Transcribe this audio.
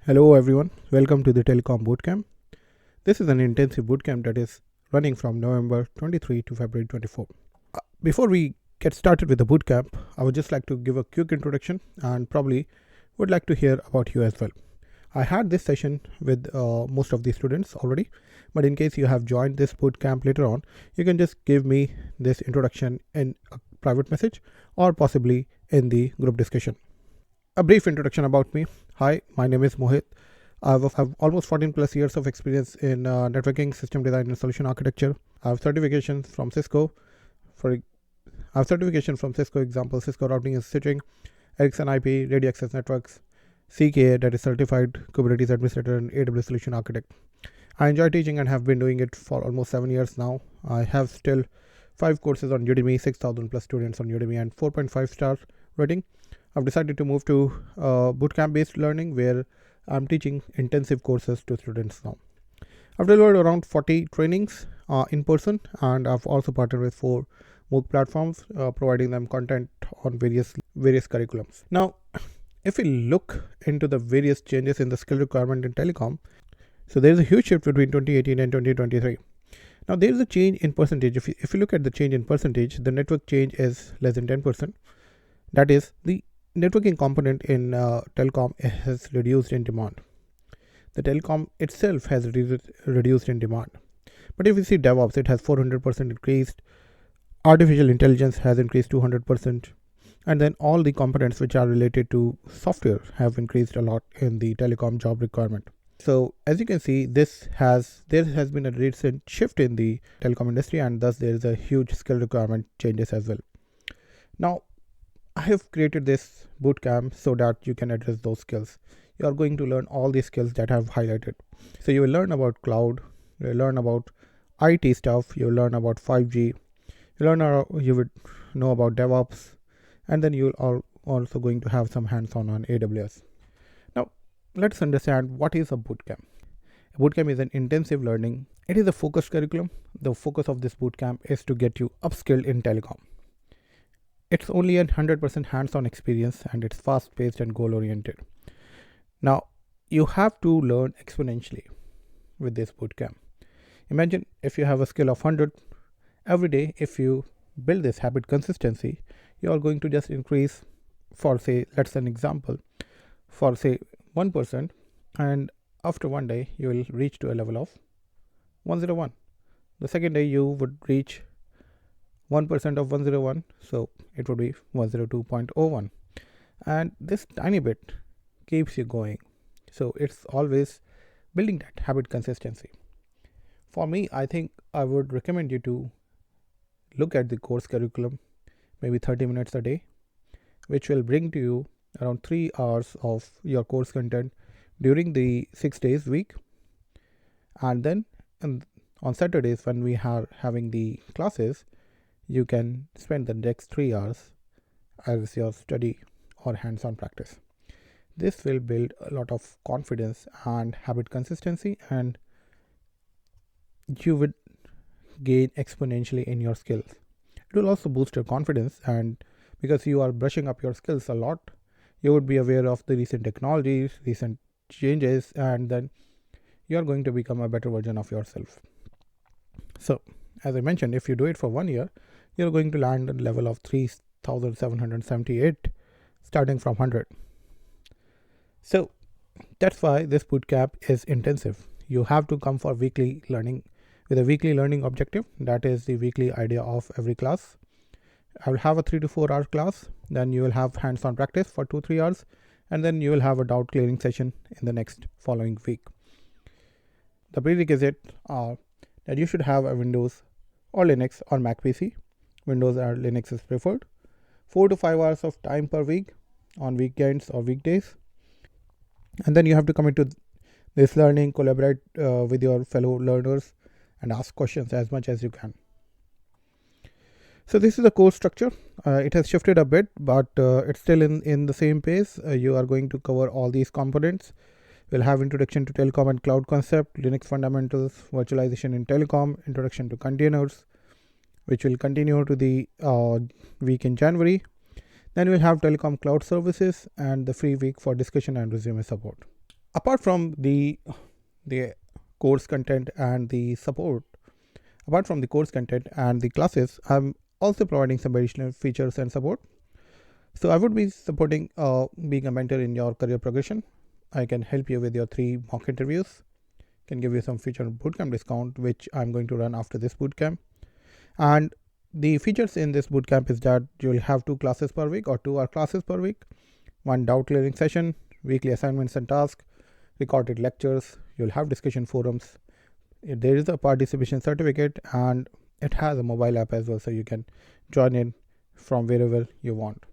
Hello everyone, welcome to the Telecom Bootcamp. This is an intensive bootcamp that is running from November 23 to February 24. Before we get started with the bootcamp, I would just like to give a quick introduction and probably would like to hear about you as well. I had this session with most of the students already, but in case you have joined this bootcamp later on, you can just give me this introduction in a private message or possibly in the group discussion. A brief introduction about me. Hi, my name is Mohit. I have almost 14 plus years of experience in networking, system design, and solution architecture. I have certifications from Cisco. Example, Cisco routing and switching, Ericsson IP, radio access networks, CKA, that is certified Kubernetes administrator and AWS solution architect. I enjoy teaching and have been doing it for almost 7 years now. I have still 5 courses on Udemy, 6,000 plus students on Udemy, and 4.5 star rating. I've decided to move to bootcamp based learning where I'm teaching intensive courses to students now. I've delivered around 40 trainings in person, and I've also partnered with 4 MOOC platforms providing them content on various curriculums. Now, if we look into the various changes in the skill requirement in telecom, so there is a huge shift between 2018 and 2023. Now there is a change in percentage. If you look at the change in percentage, the network change is less than 10%. That is, the networking component in telecom has reduced in demand. The telecom itself has reduced in demand. But if you see DevOps, it has 400% increased. Artificial intelligence has increased 200%. And then all the components which are related to software have increased a lot in the telecom job requirement. So as you can see, there has been a recent shift in the telecom industry, and thus there is a huge skill requirement changes as well. Now, I have created this bootcamp so that you can address those skills. You are going to learn all the skills that I have highlighted. So you will learn about cloud, you will learn about IT stuff, you will learn about 5G, you would know about DevOps, and then you are also going to have some hands-on on AWS. Now, let's understand what is a bootcamp. A bootcamp is an intensive learning. It is a focused curriculum. The focus of this bootcamp is to get you upskilled in telecom. It's only a 100% hands-on experience, and it's fast-paced and goal-oriented. Now, you have to learn exponentially with this bootcamp. Imagine if you have a skill of 100 every day. If you build this habit consistency, you are going to just increase for, say, let's an example, for say 1%, and after one day you will reach to a level of 101. The second day you would reach 1% of 101, so it would be 102.01, and this tiny bit keeps you going. So it's always building that habit consistency. For me, I think I would recommend you to look at the course curriculum, maybe 30 minutes a day, which will bring to you around 3 hours of your course content during the 6 days week. And then on Saturdays, when we are having the classes, you can spend the next 3 hours as your study or hands-on practice. This will build a lot of confidence and habit consistency, and you would gain exponentially in your skills. It will also boost your confidence, and because you are brushing up your skills a lot, you would be aware of the recent technologies, recent changes, and then you are going to become a better version of yourself. So as I mentioned, if you do it for 1 year, you're going to land at a level of 3,778 starting from 100. So that's why this bootcamp is intensive. You have to come for weekly learning with a weekly learning objective. That is the weekly idea of every class. I will have a 3 to 4 hour class. Then you will have hands-on practice for 2-3 hours, and then you will have a doubt clearing session in the next following week. The prerequisite are that you should have a Windows or Linux or Mac PC. Windows or Linux is preferred. 4 to 5 hours of time per week on weekends or weekdays. And then you have to commit to this learning, collaborate with your fellow learners, and ask questions as much as you can. So this is the course structure. It has shifted a bit, but it's still in the same pace. You are going to cover all these components. We'll have introduction to telecom and cloud concept, Linux fundamentals, virtualization in telecom, introduction to containers, which will continue to the week in January. Then we'll have telecom cloud services and the free week for discussion and resume support. Apart from the course content and the support, apart from the course content and the classes, I'm also providing some additional features and support. So I would be supporting being a mentor in your career progression. I can help you with your 3 mock interviews, can give you some future bootcamp discount, which I'm going to run after this bootcamp. And the features in this bootcamp is that you'll have 2 classes per week or 2-hour classes per week, 1 doubt clearing session, weekly assignments and tasks, recorded lectures, you'll have discussion forums. There is a participation certificate and it has a mobile app as well, so you can join in from wherever you want.